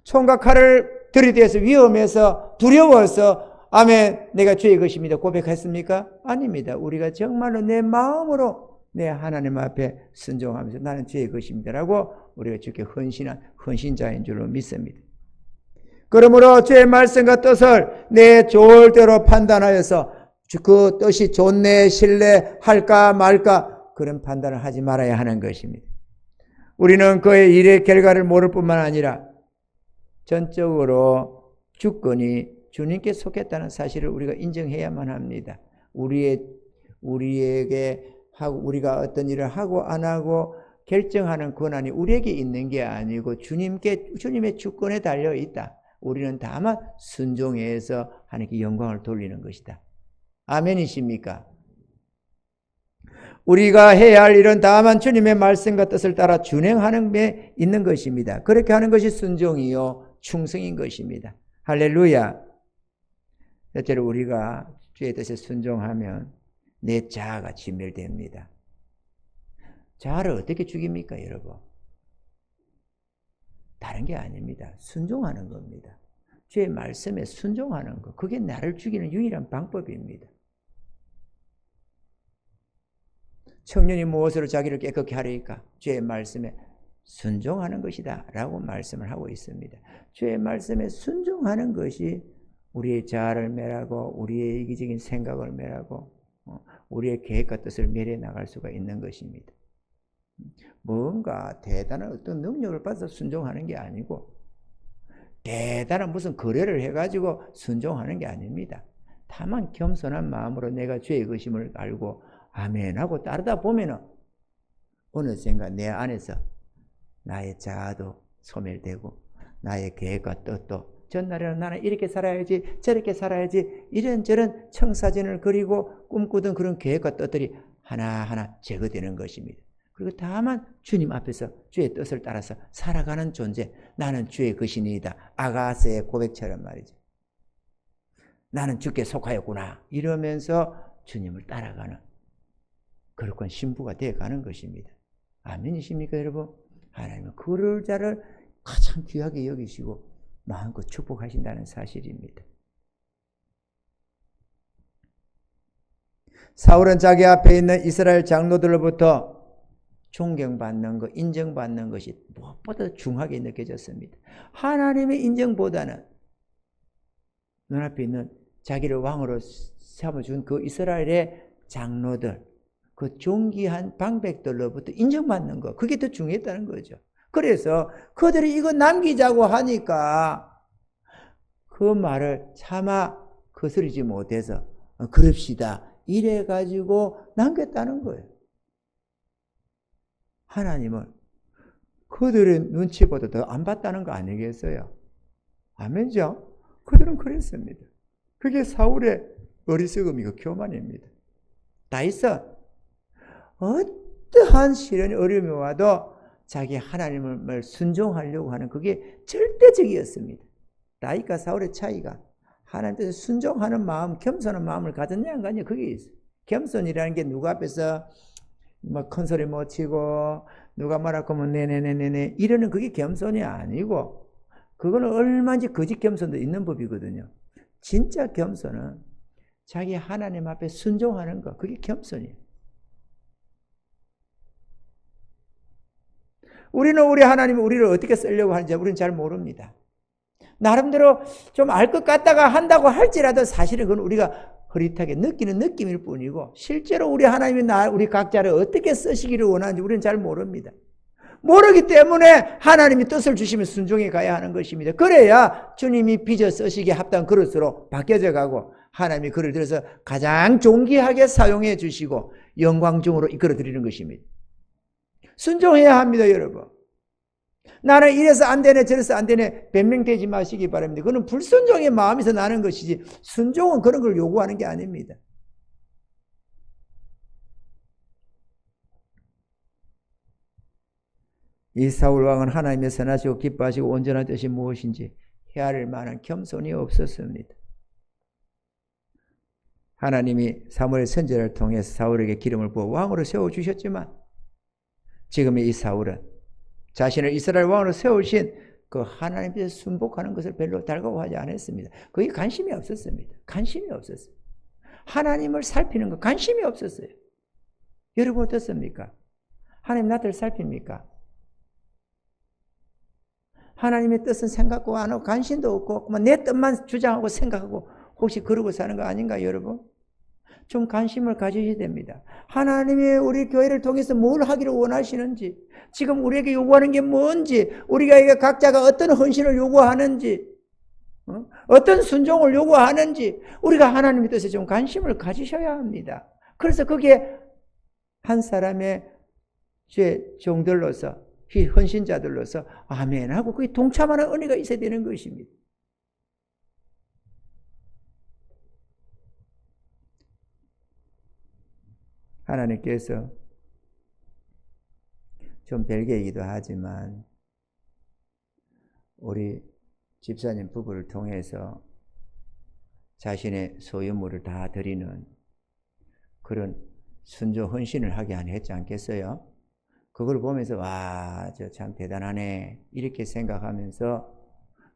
총과 칼을 들이대서 위험해서 두려워서 아멘 내가 주의 것입니다 고백했습니까? 아닙니다. 우리가 정말로 내 마음으로 내 하나님 앞에 순종하면서 나는 주의 것입니다라고 우리가 주께 헌신한 헌신자인 줄로 믿습니다. 그러므로 주의 말씀과 뜻을 내 좋을 대로 판단하여서 그 뜻이 좋네 신뢰할까 말까 그런 판단을 하지 말아야 하는 것입니다. 우리는 그의 일의 결과를 모를 뿐만 아니라 전적으로 주권이 주님께 속했다는 사실을 우리가 인정해야만 합니다. 우리에게 하고 우리가 어떤 일을 하고 안 하고 결정하는 권한이 우리에게 있는 게 아니고 주님의 주권에 달려 있다. 우리는 다만 순종해서 하나님께 영광을 돌리는 것이다. 아멘이십니까? 우리가 해야 할 일은 다만 주님의 말씀과 뜻을 따라 준행하는 데 있는 것입니다. 그렇게 하는 것이 순종이요 충성인 것입니다. 할렐루야. 첫째로 우리가 주의 뜻에 순종하면 내 자아가 진멸됩니다. 자아를 어떻게 죽입니까, 여러분? 다른 게 아닙니다. 순종하는 겁니다. 주의 말씀에 순종하는 것. 그게 나를 죽이는 유일한 방법입니다. 청년이 무엇으로 자기를 깨끗게 하리까? 주의 말씀에 순종하는 것이다 라고 말씀을 하고 있습니다. 주의 말씀에 순종하는 것이 우리의 자아를 멸하고 우리의 이기적인 생각을 멸하고 우리의 계획과 뜻을 멸해 나갈 수가 있는 것입니다. 뭔가 대단한 어떤 능력을 받아서 순종하는 게 아니고 대단한 무슨 거래를 해가지고 순종하는 게 아닙니다. 다만 겸손한 마음으로 내가 주의 것임을 알고 아멘 하고 따르다 보면은 어느샌가 내 안에서 나의 자아도 소멸되고 나의 계획과 뜻도 전날에는 나는 이렇게 살아야지 저렇게 살아야지 이런저런 청사진을 그리고 꿈꾸던 그런 계획과 뜻들이 하나하나 제거되는 것입니다. 그리고 다만 주님 앞에서 주의 뜻을 따라서 살아가는 존재 나는 주의 것이니이다. 아가스의 고백처럼 말이죠. 나는 주께 속하였구나 이러면서 주님을 따라가는 거룩한 신부가 되어가는 것입니다. 아멘이십니까 여러분? 하나님은 그럴 자를 가장 귀하게 여기시고 마음껏 축복하신다는 사실입니다. 사울은 자기 앞에 있는 이스라엘 장로들로부터 존경받는 것, 인정받는 것이 무엇보다 중하게 느껴졌습니다. 하나님의 인정보다는 눈앞에 있는 자기를 왕으로 삼아준 그 이스라엘의 장로들, 그 존귀한 방백들로부터 인정받는 것, 그게 더 중요했다는 거죠. 그래서 그들이 이거 남기자고 하니까 그 말을 차마 거스르지 못해서 그럽시다 이래가지고 남겼다는 거예요. 하나님은 그들의 눈치보다 더 안 봤다는 거 아니겠어요? 아멘죠? 그들은 그랬습니다. 그게 사울의 어리석음이고 교만입니다. 다윗은 어떠한 시련이 어려움이 와도 자기 하나님을 순종하려고 하는 그게 절대적이었습니다. 다윗과 사울의 차이가 하나님 뜻에 순종하는 마음, 겸손한 마음을 가졌냐 안 가냐 그게 있어요. 겸손이라는 게 누구 앞에서 뭐 큰 소리 못 치고 누가 말할 거면 네네네네네 이러는 그게 겸손이 아니고 그거는 얼마든지 거짓 겸손도 있는 법이거든요. 진짜 겸손은 자기 하나님 앞에 순종하는 거 그게 겸손이에요. 우리는 우리 하나님이 우리를 어떻게 쓰려고 하는지 우리는 잘 모릅니다. 나름대로 좀 알 것 같다가 한다고 할지라도 사실은 그건 우리가 흐릿하게 느끼는 느낌일 뿐이고 실제로 우리 하나님이 우리 각자를 어떻게 쓰시기를 원하는지 우리는 잘 모릅니다. 모르기 때문에 하나님이 뜻을 주시면 순종해 가야 하는 것입니다. 그래야 주님이 빚어 쓰시기에 합당한 그릇으로 바뀌어져 가고 하나님이 그를 들어서 가장 존귀하게 사용해 주시고 영광 중으로 이끌어 드리는 것입니다. 순종해야 합니다, 여러분. 나는 이래서 안 되네 저래서 안 되네 변명되지 마시기 바랍니다. 그건 불순종의 마음에서 나는 것이지 순종은 그런 걸 요구하는 게 아닙니다. 이 사울왕은 하나님의 선하시고 기뻐하시고 온전한 뜻이 무엇인지 헤아릴 만한 겸손이 없었습니다. 하나님이 사무엘 선지자를 통해서 사울에게 기름을 부어 왕으로 세워주셨지만 지금의 이 사울은 자신을 이스라엘 왕으로 세우신 그 하나님께 순복하는 것을 별로 달가워하지 않았습니다. 그게 관심이 없었습니다. 관심이 없었어요. 하나님을 살피는 거 관심이 없었어요. 여러분 어떻습니까? 하나님 나를 살핍니까? 하나님의 뜻은 생각도 안 하고 관심도 없고 내 뜻만 주장하고 생각하고 혹시 그러고 사는 거 아닌가 여러분? 좀 관심을 가지셔야 됩니다. 하나님이 우리 교회를 통해서 뭘 하기를 원하시는지 지금 우리에게 요구하는 게 뭔지 우리가 각자가 어떤 헌신을 요구하는지 어떤 순종을 요구하는지 우리가 하나님의 뜻에 좀 관심을 가지셔야 합니다. 그래서 그게 한 사람의 종들로서 헌신자들로서 아멘 하고 그게 동참하는 은혜가 있어야 되는 것입니다. 하나님께서 좀 별개이기도 하지만 우리 집사님 부부를 통해서 자신의 소유물을 다 드리는 그런 순종 헌신을 하게 했지 않겠어요? 그걸 보면서 와, 저 참 대단하네 이렇게 생각하면서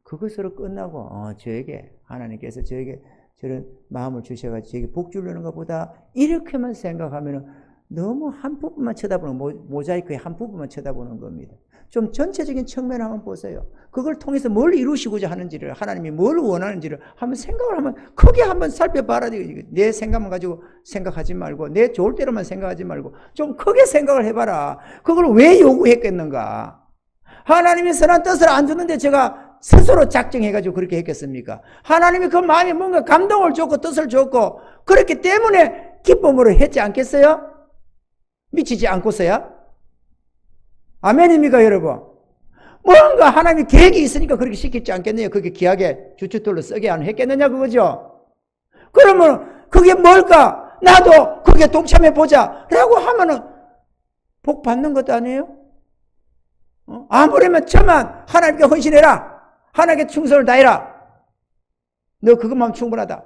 그것으로 끝나고 저에게 하나님께서 저에게 저런 마음을 주셔가지고 저에게 복 주려는 것보다 이렇게만 생각하면 너무 한 부분만 쳐다보는 모자이크의 한 부분만 쳐다보는 겁니다. 좀 전체적인 측면 한번 보세요. 그걸 통해서 뭘 이루시고자 하는지를 하나님이 뭘 원하는지를 한번 생각을 하면 크게 한번 살펴봐라. 내 생각만 가지고 생각하지 말고 내 좋을 대로만 생각하지 말고 좀 크게 생각을 해봐라. 그걸 왜 요구했겠는가? 하나님이 선한 뜻을 안 주는데 제가 스스로 작정해가지고 그렇게 했겠습니까? 하나님이 그 마음에 뭔가 감동을 줬고 뜻을 줬고 그렇기 때문에 기쁨으로 했지 않겠어요? 미치지 않고서야? 아멘입니까 여러분? 뭔가 하나님이 계획이 있으니까 그렇게 시키지 않겠느냐? 그게 귀하게 주춧돌로 쓰게 안 했겠느냐 그거죠? 그러면 그게 뭘까? 나도 그게 동참해보자 라고 하면은 복 받는 것도 아니에요? 아무래면 저만 하나님께 헌신해라. 하나님께 충성을 다해라. 너 그것만 충분하다.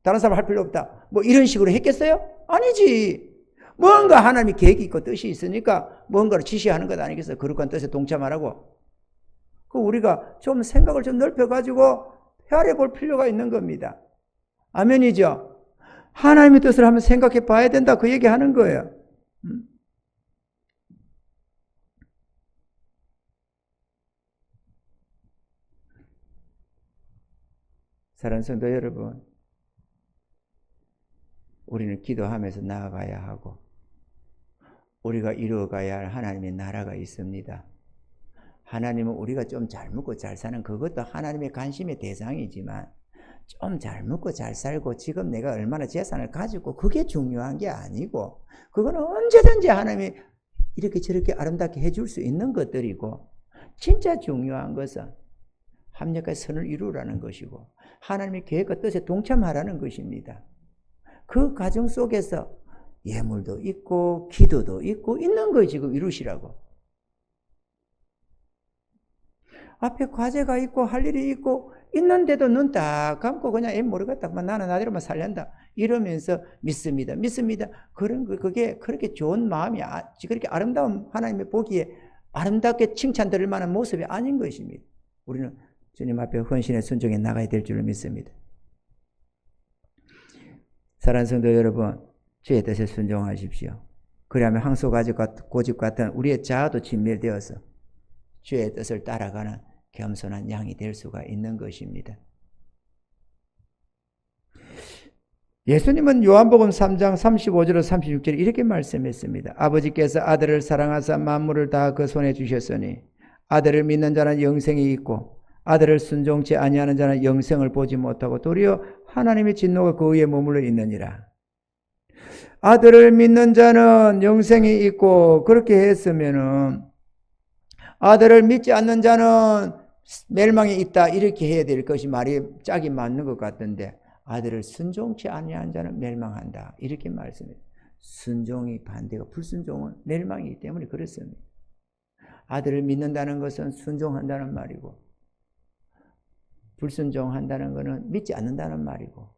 다른 사람 할 필요 없다. 뭐 이런 식으로 했겠어요? 아니지. 뭔가 하나님이 계획이 있고 뜻이 있으니까 뭔가를 지시하는 것 아니겠어요? 거룩한 뜻에 동참하라고. 그 우리가 좀 생각을 좀 넓혀가지고 헤아려 볼 필요가 있는 겁니다. 아멘이죠? 하나님의 뜻을 한번 생각해 봐야 된다. 그 얘기 하는 거예요. 사랑하는 성도 여러분, 우리는 기도하면서 나아가야 하고 우리가 이루어가야 할 하나님의 나라가 있습니다. 하나님은 우리가 좀 잘 먹고 잘 사는 그것도 하나님의 관심의 대상이지만 좀 잘 먹고 잘 살고 지금 내가 얼마나 재산을 가지고 그게 중요한 게 아니고 그거는 언제든지 하나님이 이렇게 저렇게 아름답게 해줄 수 있는 것들이고 진짜 중요한 것은 합력과 선을 이루라는 것이고 하나님의 계획과 뜻에 동참하라는 것입니다. 그 과정 속에서 예물도 있고 기도도 있고 있는 거 지금 이루시라고. 앞에 과제가 있고 할 일이 있고 있는데도 눈 딱 감고 그냥 모르겠다. 나는 나대로만 살란다. 이러면서 믿습니다. 그게 그렇게 좋은 마음이, 그렇게 아름다운 하나님의 보기에 아름답게 칭찬드릴 만한 모습이 아닌 것입니다. 우리는 주님 앞에 헌신의 순종에 나가야 될 줄을 믿습니다. 사랑하는 성도 여러분, 주의 뜻에 순종하십시오. 그리하면 황소가지 고집 같은 우리의 자아도 진멸되어서 주의 뜻을 따라가는 겸손한 양이 될 수가 있는 것입니다. 예수님은 요한복음 3장 35절로 36절에 이렇게 말씀했습니다. 아버지께서 아들을 사랑하사 만물을 다 그 손에 주셨으니 아들을 믿는 자는 영생이 있고 아들을 순종치 아니하는 자는 영생을 보지 못하고 도리어 하나님의 진노가 그 위에 머물러 있느니라. 아들을 믿는 자는 영생이 있고, 그렇게 했으면은 아들을 믿지 않는 자는 멸망이 있다, 이렇게 해야 될 것이 말이 짝이 맞는 것 같던데, 아들을 순종치 아니한 자는 멸망한다, 이렇게 말씀해요. 순종이 반대가, 불순종은 멸망이기 때문에 그렇습니다. 아들을 믿는다는 것은 순종한다는 말이고, 불순종한다는 것은 믿지 않는다는 말이고,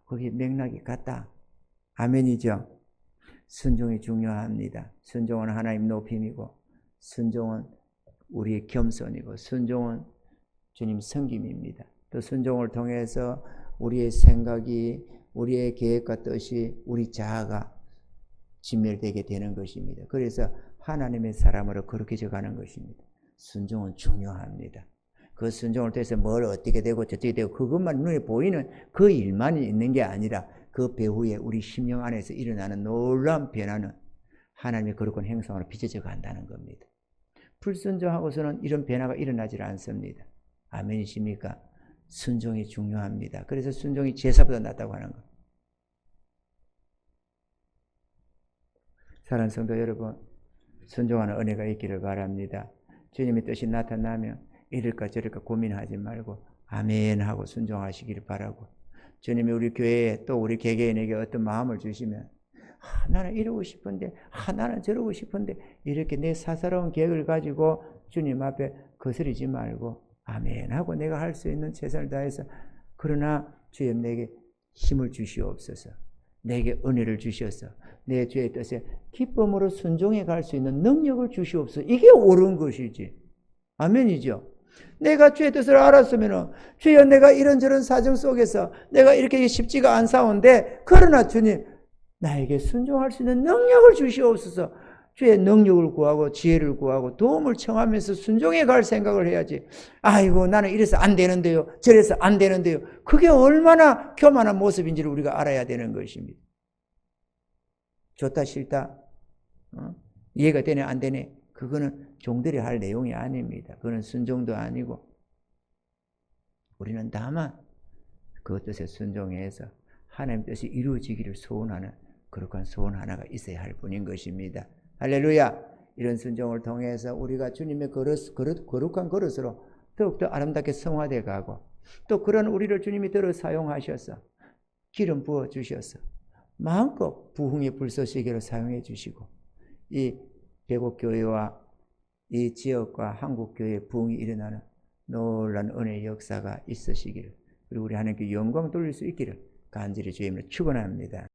거기에 맥락이 같다. 아멘이죠. 순종이 중요합니다. 순종은 하나님 높임이고, 순종은 우리의 겸손이고, 순종은 주님 섬김입니다. 또 순종을 통해서 우리의 생각이, 우리의 계획과 뜻이, 우리 자아가 진멸되게 되는 것입니다. 그래서 하나님의 사람으로 거룩해져 가는 것입니다. 순종은 중요합니다. 그 순종을 통해서 뭘 어떻게 되고 저떻게 되고 그것만 눈에 보이는 그 일만 있는 게 아니라 그 배후에 우리 심령 안에서 일어나는 놀라운 변화는 하나님의 거룩한 행성으로 빚어져 간다는 겁니다. 불순종하고서는 이런 변화가 일어나질 않습니다. 아멘이십니까? 순종이 중요합니다. 그래서 순종이 제사보다 낫다고 하는 것. 사랑하는 성도 여러분, 순종하는 은혜가 있기를 바랍니다. 주님의 뜻이 나타나면 이럴까 저럴까 고민하지 말고 아멘 하고 순종하시기를 바라고, 주님이 우리 교회에 또 우리 개개인에게 어떤 마음을 주시면 나는 이러고 싶은데, 나는 저러고 싶은데, 이렇게 내 사사로운 계획을 가지고 주님 앞에 거스르지 말고 아멘 하고 내가 할 수 있는 최선을 다해서, 그러나 주여 내게 힘을 주시옵소서, 내게 은혜를 주셔서 내 주의 뜻에 기쁨으로 순종해 갈 수 있는 능력을 주시옵소서. 이게 옳은 것이지. 아멘이죠. 내가 주의 뜻을 알았으면 주여 내가 이런저런 사정 속에서 내가 이렇게 쉽지가 않사온데, 그러나 주님 나에게 순종할 수 있는 능력을 주시옵소서. 주의 능력을 구하고 지혜를 구하고 도움을 청하면서 순종해 갈 생각을 해야지. 아이고 나는 이래서 안 되는데요, 저래서 안 되는데요. 그게 얼마나 교만한 모습인지를 우리가 알아야 되는 것입니다. 좋다 싫다, 이해가 되네 안 되네, 그거는 종들이 할 내용이 아닙니다. 그거는 순종도 아니고, 우리는 다만 그 뜻에 순종해서 하나님 뜻이 이루어지기를 소원하는 그러한 소원 하나가 있어야 할 뿐인 것입니다. 할렐루야. 이런 순종을 통해서 우리가 주님의 거룩한 그릇으로 더욱더 아름답게 성화되어 가고, 또 그런 우리를 주님이 들어 사용하셔서 기름 부어 주셔서 마음껏 부흥의 불쏘시개로 사용해 주시고, 이 배곡교회와 이 지역과 한국교회의 부흥이 일어나는 놀라운 은혜의 역사가 있으시기를, 그리고 우리 하나님께 영광 돌릴 수 있기를 간절히 주의 이름으로 축원합니다.